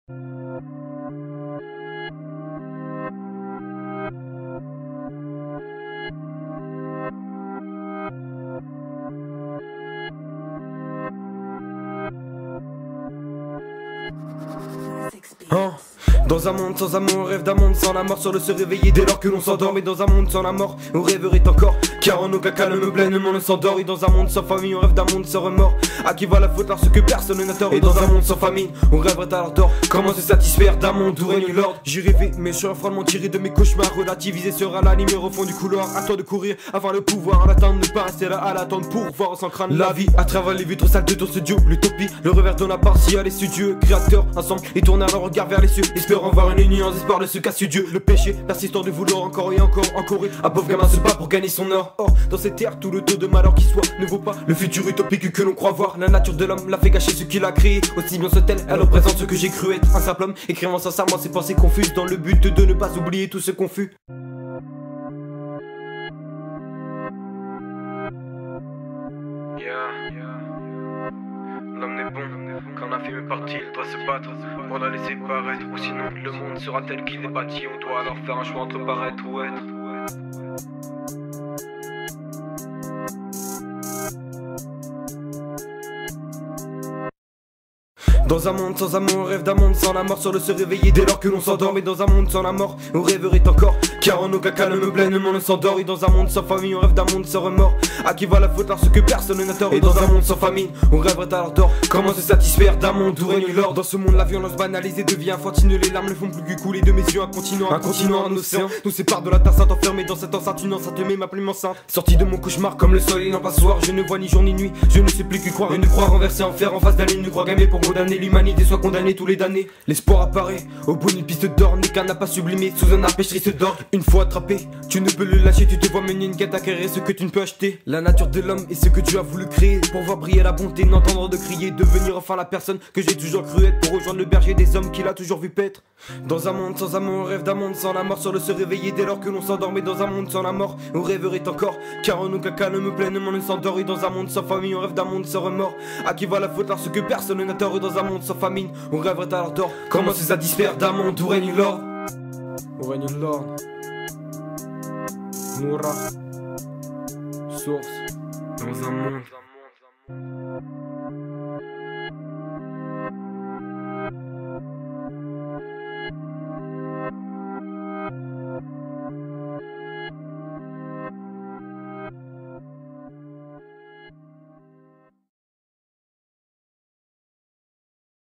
Dans un monde sans amour, on rêve d'un monde sans la mort, sur le se réveiller dès lors que l'on s'endort. Mais dans un monde sans la mort, on rêverait encore, car en aucun cas le me pleinement ne s'endort. Et dans un monde sans famille, on rêve d'un monde sans remords. À qui va la faute lorsque personne n'a tort. Et dans un monde sans famine, on rêverait alors d'or. Comment se satisfaire d'un monde où règne l'ordre? J'y rêvais, mais je suis un frôlement tiré de mes cauchemars. Relativisé sera la lumière au fond du couloir. À toi de courir avant le pouvoir, en attendre, ne pas rester là à l'attendre pour voir sans crâne la vie. À travers les vitres sales de ton studio, l'utopie, le revers de la partiale et studieux. Créateurs ensemble, et tourner leur regard vers les cieux, espérant voir une union, espoir de ce casse Dieu. Le péché persistant de vouloir encore et encore, encore. Un pauvre gamin se bat pour gagner son or. Or, dans cette terre, tout le taux de malheur qui soit ne vaut pas le futur utopique que l'on croit voir. La nature de l'homme l'a fait gâcher ce qu'il a créé. Aussi bien soit-elle, elle représente ce que j'ai cru être. Un simple homme, écrivant sincèrement ses pensées confuses, dans le but de ne pas oublier tout ce qu'on fut. L'homme n'est bon, quand un film est parti, il doit se battre pour la laisser paraître. Ou sinon, le monde sera tel qu'il est bâti. On doit alors faire un choix entre paraître ou être. Dans un monde sans amour, on rêve d'un monde sans la mort, sur le se réveiller dès lors que l'on s'endort. Mais dans un monde sans la mort, on rêverait encore, car en aucun cas le me pleinement ne s'endort. Et dans un monde sans famille, on rêve d'un monde sans remords. À qui va la faute lorsque personne n'a tort. Et dans un monde sans famine, on rêverait alors d'or. Comment se satisfaire d'un monde où règne l'ordre? Dans ce monde, la violence banalisée devient infantile. Les larmes ne font plus que couler de mes yeux. Un continent, un océan nous sépare de la terre sainte, enfermée dans cette enceinte. Une enceinte aimée, ma plume enceinte. Sorti de mon cauchemar comme le soleil en passoire, je ne vois ni jour ni nuit, je ne sais plus que croire. Une croix renversée en fer en face d'un lit, une croix gammée pour condamner l'humanité soit condamnée tous les damnés. L'espoir apparaît au bout d'une piste d'or, n'est qu'un appât sublimé sous un arbre triste d'orgue. Une fois attrapé, tu ne peux le lâcher, tu te vois mener une quête acquérir ce que tu ne peux acheter. La nature de l'homme est ce que tu as voulu créer, pour voir briller la bonté, n'entendre de crier, devenir enfin la personne que j'ai toujours cru être, pour rejoindre le berger des hommes qu'il a toujours vu paître. Dans un monde sans amour, on rêve d'un monde sans la mort, sur le se réveiller dès lors que l'on s'endort. Mais dans un monde sans la mort, on rêverait encore, car en aucun cas le me pleinement ne s'endort. Et dans un monde sans famille, on rêve d'un monde sans remords. À qui va la faute lorsque personne n'a tort. Et dans un monde sans famine, on rêverait alors d'or. Comment se satisfaire d'un monde où règne l'ordre? Où règne l'ordre. Noura. Source. Dans un monde.